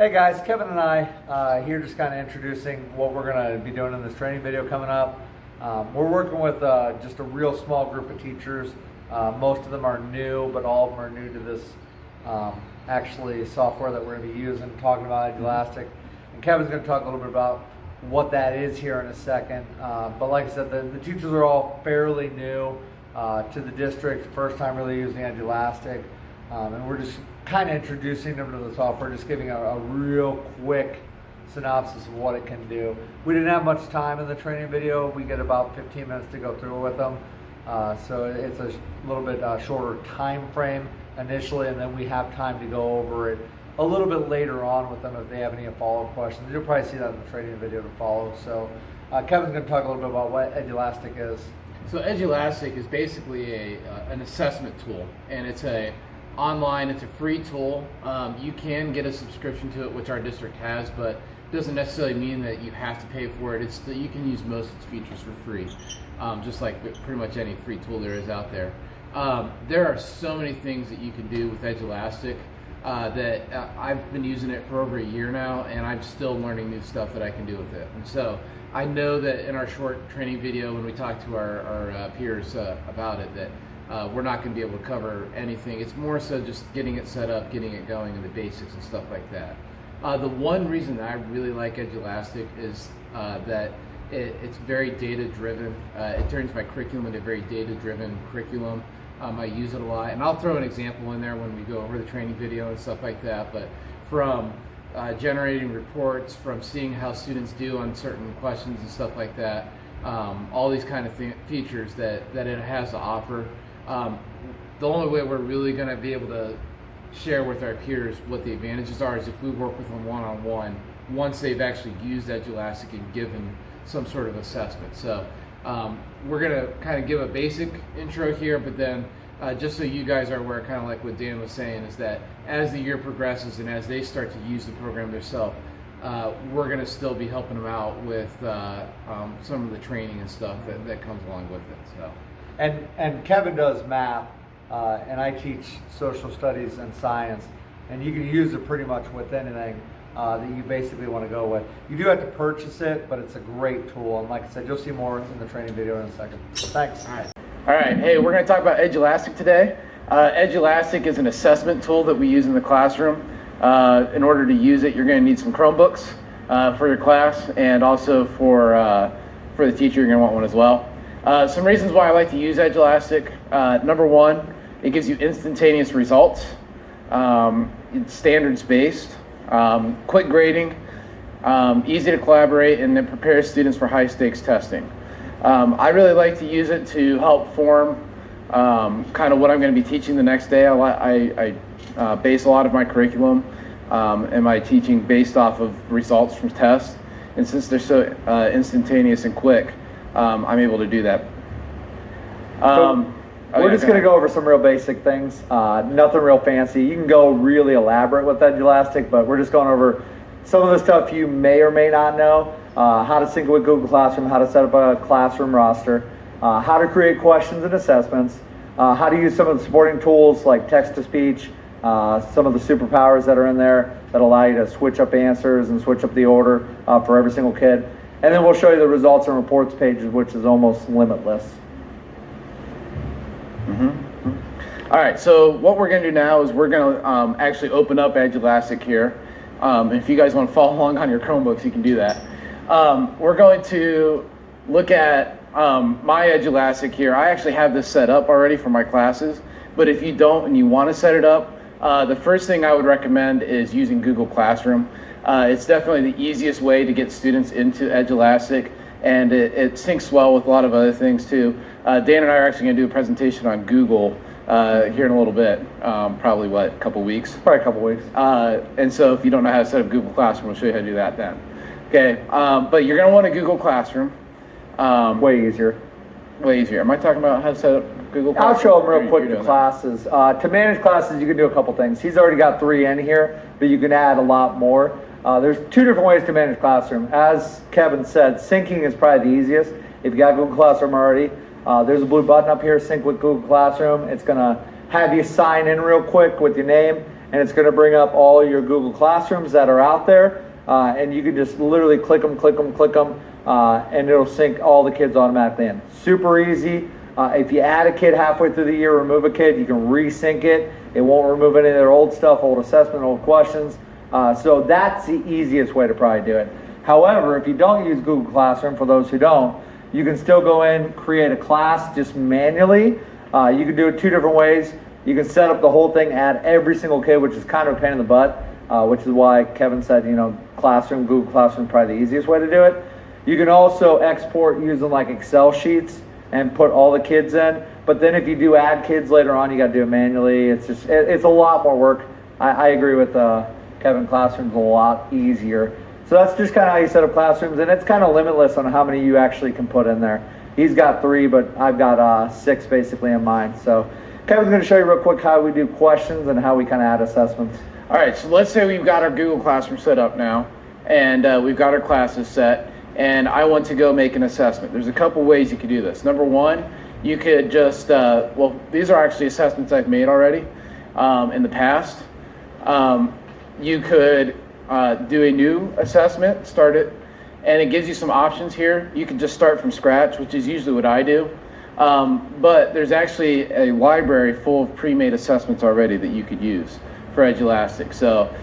Hey guys, Kevin and I here just kind of introducing what we're going to be doing in this training video coming up. We're working with just a real small group of teachers. Most of them are new, but all of them are new to this actually software that we're going to be using, talking about Elastic. And Kevin's going to talk a little bit about what that is here in a second. But like I said, the teachers are all fairly new to the district, first time really using Elastic. And we're just kind of introducing them to the software, just giving a real quick synopsis of what it can do. We didn't have much time in the training video. We get about 15 minutes to go through it with them. So it's a little bit shorter time frame initially, and then we have time to go over it a little bit later on with them if they have any follow-up questions. You'll probably see that in the training video to follow. So Kevin's going to talk a little bit about what Elastic is. So Elastic is basically an assessment tool, and it's online. It's a free tool. You can get a subscription to it, which our district has, but it doesn't necessarily mean that you have to pay for it. It's that you can use most of its features for free, just like pretty much any free tool there is out there. There are so many things that you can do with Elastic that I've been using it for over a year now, and I'm still learning new stuff that I can do with it. And so I know that in our short training video, when we talk to our peers about it, that we're not going to be able to cover anything. It's more so just getting it set up, getting it going, and the basics and stuff like that. The one reason that I really like Elastic is that it's very data-driven. It turns my curriculum into a very data-driven curriculum. I use it a lot, and I'll throw an example in there when we go over the training video and stuff like that. But from generating reports, from seeing how students do on certain questions and stuff like that, all these kind of features that it has to offer. The only way we're really going to be able to share with our peers what the advantages are is if we work with them one-on-one once they've actually used Elastic and given some sort of assessment. So we're going to kind of give a basic intro here, but then just so you guys are aware, kind of like what Dan was saying, is that as the year progresses and as they start to use the program themselves, we're going to still be helping them out with some of the training and stuff that comes along with it. So. And Kevin does math, and I teach social studies and science, and you can use it pretty much with anything that you basically want to go with. You do have to purchase it, but it's a great tool, and like I said, you'll see more in the training video in a second. So thanks. All right. Hey, we're going to talk about Elastic today. Elastic is an assessment tool that we use in the classroom. In order to use it, you're going to need some Chromebooks for your class, and also for the teacher, you're going to want one as well. Some reasons why I like to use Elastic. Number one, it gives you instantaneous results. It's standards-based, quick grading, easy to collaborate, and it prepares students for high-stakes testing. I really like to use it to help form kind of what I'm going to be teaching the next day. I base a lot of my curriculum and my teaching based off of results from tests, and since they're so instantaneous and quick, I'm able to do that. We're just going to go over some real basic things, nothing real fancy. You can go really elaborate with Elastic, but we're just going over some of the stuff you may or may not know, how to sync it with Google Classroom, how to set up a classroom roster, how to create questions and assessments, how to use some of the supporting tools like text-to-speech, some of the superpowers that are in there that allow you to switch up answers and switch up the order for every single kid. And then we'll show you the results and reports pages, which is almost limitless. All right, so what we're going to do now is we're going to actually open up Elastic here. If you guys want to follow along on your Chromebooks, you can do that. We're going to look at my Elastic here. I actually have this set up already for my classes, but if you don't and you want to set it up, the first thing I would recommend is using Google Classroom. It's definitely the easiest way to get students into Elastic, and it syncs well with a lot of other things too. Dan and I are actually going to do a presentation on Google here in a little bit, probably a couple weeks? Probably a couple weeks. And so if you don't know how to set up Google Classroom, we'll show you how to do that then. Okay, but you're going to want a Google Classroom. Way easier. Way easier. Am I talking about how to set up Google Classroom? I'll show them real quick the classes. To manage classes, you can do a couple things. He's already got 3 in here, but you can add a lot more. There's 2 different ways to manage Classroom. As Kevin said, syncing is probably the easiest. If you got Google Classroom already, there's a blue button up here, Sync with Google Classroom. It's going to have you sign in real quick with your name, and it's going to bring up all your Google Classrooms that are out there, and you can just literally click them, and it'll sync all the kids automatically in. Super easy. If you add a kid halfway through the year, remove a kid, you can resync it. It won't remove any of their old stuff, old assessment, old questions. So that's the easiest way to probably do it. However, if you don't use Google Classroom, for those who don't, you can still go in, create a class just manually. You can do it two different ways. You can set up the whole thing, add every single kid, which is kind of a pain in the butt, which is why Kevin said, Classroom, Google Classroom, probably the easiest way to do it. You can also export using like Excel sheets and put all the kids in. But then if you do add kids later on, you got to do it manually. It's a lot more work. I agree with Kevin. Classroom's a lot easier. So that's just kind of how you set up Classrooms, and it's kind of limitless on how many you actually can put in there. He's got 3, but I've got 6 basically in mine. So Kevin's going to show you real quick how we do questions and how we kind of add assessments. All right, so let's say we've got our Google Classroom set up now, and we've got our classes set, and I want to go make an assessment. There's a couple ways you could do this. Number one, you could just, these are actually assessments I've made already in the past. You could do a new assessment, start it, and it gives you some options here. You can just start from scratch, which is usually what I do. But there's actually a library full of pre-made assessments already that you could use for Edulastic. So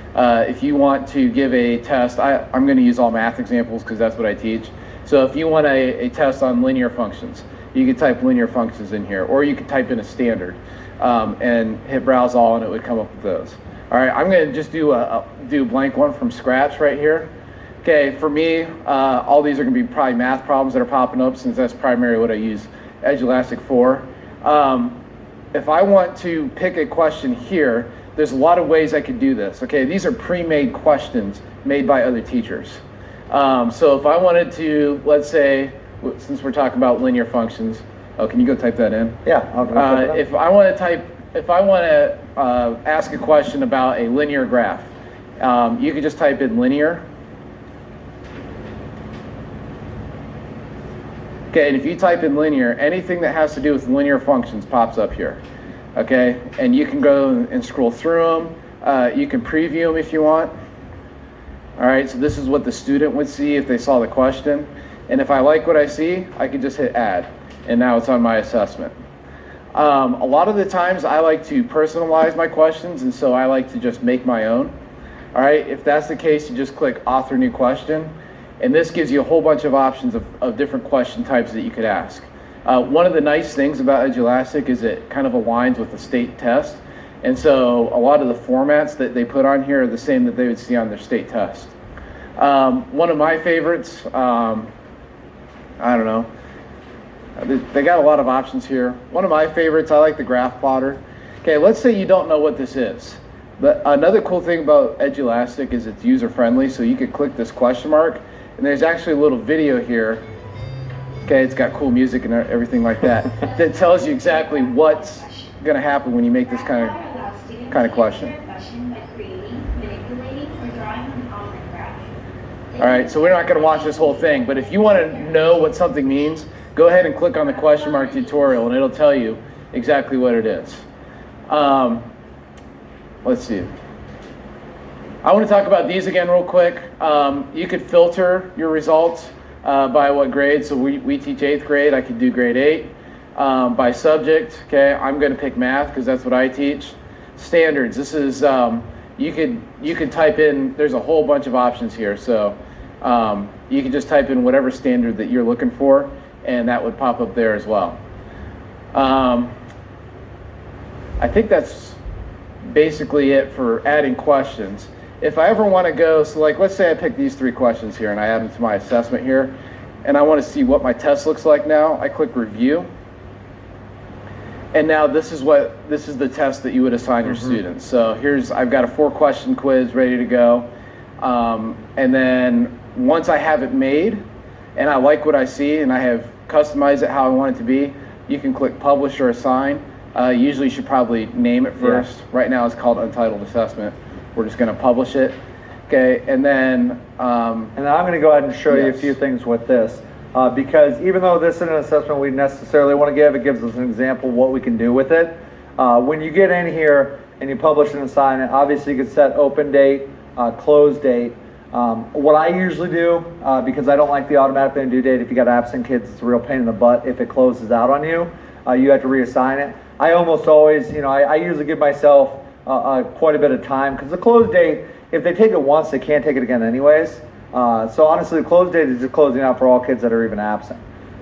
if you want to give a test, I'm going to use all math examples because that's what I teach. So if you want a test on linear functions, you could type linear functions in here, or you could type in a standard and hit browse all, and it would come up with those. All right, I'm going to just do a blank one from scratch right here. Okay, for me, all these are going to be probably math problems that are popping up since that's primarily what I use Edulastic for. If I want to pick a question here, there's a lot of ways I could do this. Okay, these are pre-made questions made by other teachers. So if I wanted to, let's say, since we're talking about linear functions, can you go type that in? Yeah, I'll type it in. If I want to ask a question about a linear graph, you can just type in linear. Okay, and if you type in linear, anything that has to do with linear functions pops up here. Okay, and you can go and scroll through them. You can preview them if you want. All right, so this is what the student would see if they saw the question. And if I like what I see, I can just hit add, and now it's on my assessment. A lot of the times I like to personalize my questions, and so I like to just make my own. All right, if that's the case, you just click author new question, and this gives you a whole bunch of options of different question types that you could ask. One of the nice things about Edulastic is it kind of aligns with the state test, and so a lot of the formats that they put on here are the same that they would see on their state test. One of my favorites, I don't know, they got a lot of options here. One of my favorites, I like the graph plotter. Okay, let's say you don't know what this is. But another cool thing about Edulastic is it's user-friendly, so you could click this question mark, and there's actually a little video here. Okay, it's got cool music and everything like that, that tells you exactly what's going to happen when you make this kind of question. All right, so we're not going to watch this whole thing, but if you want to know what something means, go ahead and click on the question mark tutorial, and it'll tell you exactly what it is. Let's see. I want to talk about these again real quick. You could filter your results by what grade. So we teach 8th grade. I could do grade 8. By subject, okay, I'm going to pick math because that's what I teach. Standards, this is, you could type in, there's a whole bunch of options here. So you can just type in whatever standard that you're looking for, and that would pop up there as well. I think that's basically it for adding questions. If I ever want to go, so like let's say I pick these 3 questions here and I add them to my assessment here, and I want to see what my test looks like now, I click review. And now this is the test that you would assign your students. So I've got a 4-question quiz ready to go. And then once I have it made and I like what I see and I have customized it how I want it to be, you can click publish or assign. Usually you should probably name it first. Yeah. Right now it's called Untitled Assessment. We're just going to publish it. Okay, and then I'm going to go ahead and show you a few things with this. Because even though this isn't an assessment we necessarily want to give, it gives us an example of what we can do with it. When you get in here, and you publish an assignment. Obviously, you can set open date, close date. What I usually do, because I don't like the automatically due date, if you got absent kids, it's a real pain in the butt if it closes out on you. You have to reassign it. I almost always, I usually give myself quite a bit of time, because the close date, if they take it once, they can't take it again anyways. So honestly, the close date is just closing out for all kids that are even absent.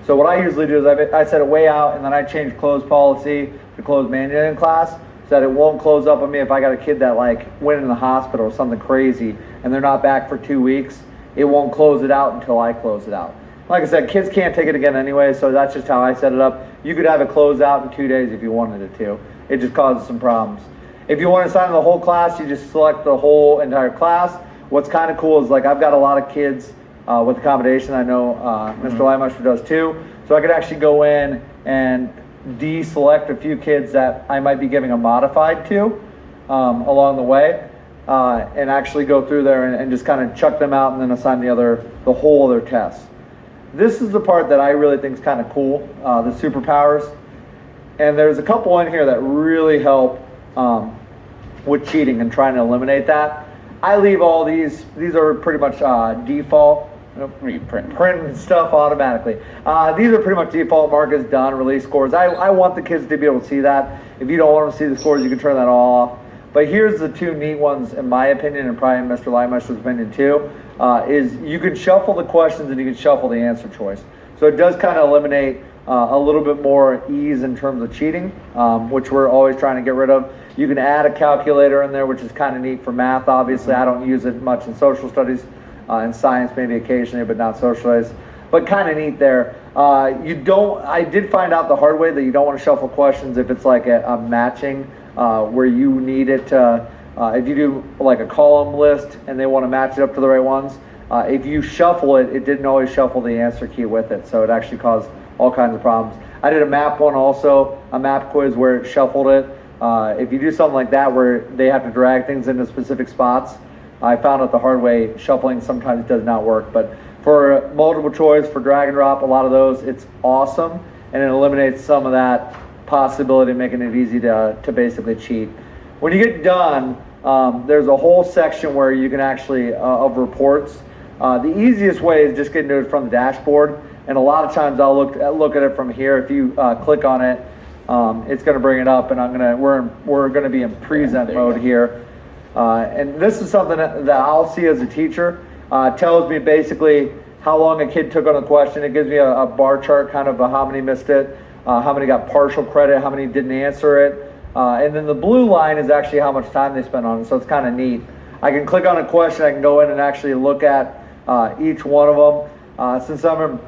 So what I usually do is I set it way out, and then I change close policy to close manually in class, so that it won't close up on me if I got a kid that like went in the hospital or something crazy and they're not back for 2 weeks. It won't close it out until I close it out. Like I said, kids can't take it again anyway, so that's just how I set it up. You could have it closed out in 2 days if you wanted it to. It just causes some problems. If you want to assign the whole class, you just select the whole entire class. What's kind of cool is, like, I've got a lot of kids with accommodation. I know Mr. Leimusher does too. So I could actually go in and deselect a few kids that I might be giving a modified to along the way, and actually go through there and just kind of chuck them out and then assign the whole other test. This is the part that I really think is kind of cool, the superpowers. And there's a couple in here that really help with cheating and trying to eliminate that. I leave all these are pretty much default. Print stuff automatically. These are pretty much default. Mark is done, release scores. I want the kids to be able to see that. If you don't want them to see the scores, you can turn that all off. But here's the two neat ones, in my opinion, and probably Mr. Leimusher's opinion too, is you can shuffle the questions and you can shuffle the answer choice. So it does kind of eliminate a little bit more ease in terms of cheating, which we're always trying to get rid of. You can add a calculator in there, which is kind of neat for math. Obviously, I don't use it much in social studies. In science, maybe occasionally, but not socialized. But kind of neat there. I did find out the hard way that you don't want to shuffle questions if it's like a matching where you need it to, if you do like a column list and they want to match it up to the right ones, if you shuffle it, it didn't always shuffle the answer key with it. So it actually caused all kinds of problems. I did a map one also, a map quiz where it shuffled it. If you do something like that where they have to drag things into specific spots, I found out the hard way, shuffling sometimes does not work. But for multiple choice, for drag and drop, a lot of those, it's awesome. And it eliminates some of that possibility, making it easy to basically cheat. When you get done, there's a whole section where you can actually, of reports. The easiest way is just getting to it from the dashboard. And a lot of times I'll look at it from here. If you click on it, it's going to bring it up, and we're going to be in present mode here. And this is something that I'll see as a teacher. Tells me basically how long a kid took on a question. It gives me a bar chart, kind of how many missed it, how many got partial credit, how many didn't answer it. And then the blue line is actually how much time they spent on it, so it's kind of neat. I can click on a question, I can go in and actually look at each one of them. Since I'm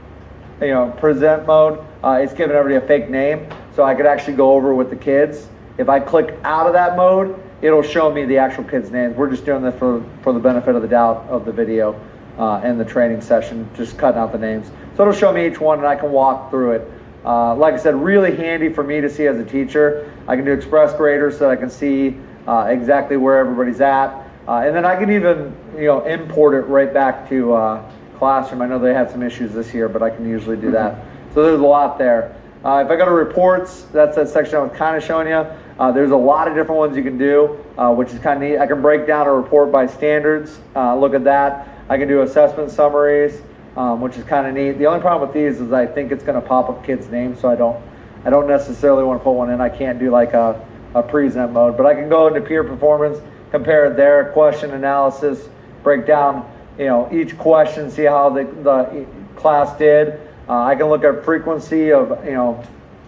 in present mode, it's giving everybody a fake name, so I could actually go over with the kids. If I click out of that mode, it'll show me the actual kids' names. We're just doing this for the benefit of the doubt of the video and the training session, just cutting out the names. So it'll show me each one, and I can walk through it. Like I said, really handy for me to see as a teacher. I can do express graders so that I can see exactly where everybody's at. And then I can even import it right back to Classroom. I know they had some issues this year, but I can usually do that. So there's a lot there. If I go to reports, that's that section I was kind of showing you. There's a lot of different ones you can do, which is kind of neat. I can break down a report by standards, look at that. I can do assessment summaries, which is kind of neat. The only problem with these is I think it's going to pop up kids' names, so I don't necessarily want to put one in. I can't do like a present mode, but I can go into peer performance, compare their question analysis, break down each question, see how the class did. I can look at frequency of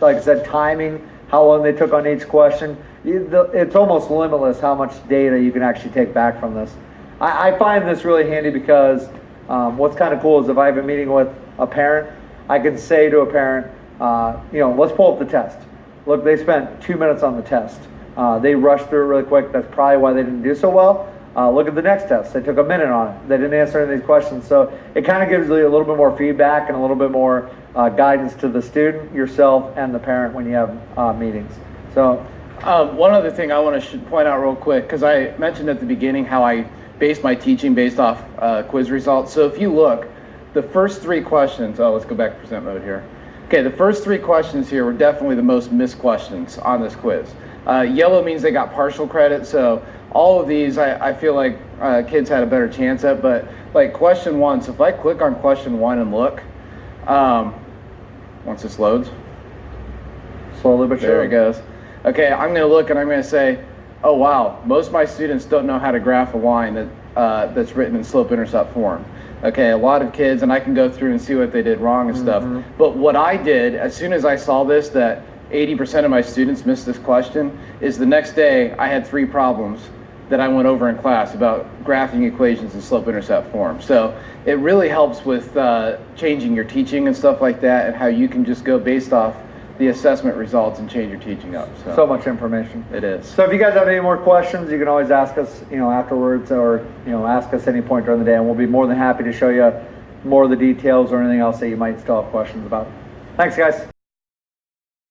like I said, timing, how long they took on each question. It's almost limitless how much data you can actually take back from this. I find this really handy because what's kind of cool is if I have a meeting with a parent, I can say to a parent, let's pull up the test. Look, they spent 2 minutes on the test. They rushed through it really quick. That's probably why they didn't do so well. Look at the next test. They took a minute on it. They didn't answer any of these questions. So it kind of gives you a little bit more feedback and a little bit more guidance to the student, yourself, and the parent when you have meetings. So one other thing I want to point out real quick, because I mentioned at the beginning how I base my teaching based off quiz results. So if you look, the first three questions, let's go back to present mode here. Okay, the first three questions here were definitely the most missed questions on this quiz. Yellow means they got partial credit. So all of these, I feel like kids had a better chance at. But like question 1, so if I click on question 1 and look, once this loads, slowly but surely. there it goes. Okay, I'm going to look and I'm going to say, oh wow, most of my students don't know how to graph a line that's written in slope-intercept form. Okay, a lot of kids, and I can go through and see what they did wrong and stuff. But what I did, as soon as I saw this, that 80% of my students missed this question, is the next day I had 3 problems that I went over in class about graphing equations in slope-intercept form. So it really helps with changing your teaching and stuff like that, and how you can just go based off the assessment results and change your teaching up. So much information. It is. So if you guys have any more questions, you can always ask us, afterwards, or ask us any point during the day, and we'll be more than happy to show you more of the details or anything else that you might still have questions about. Thanks, guys.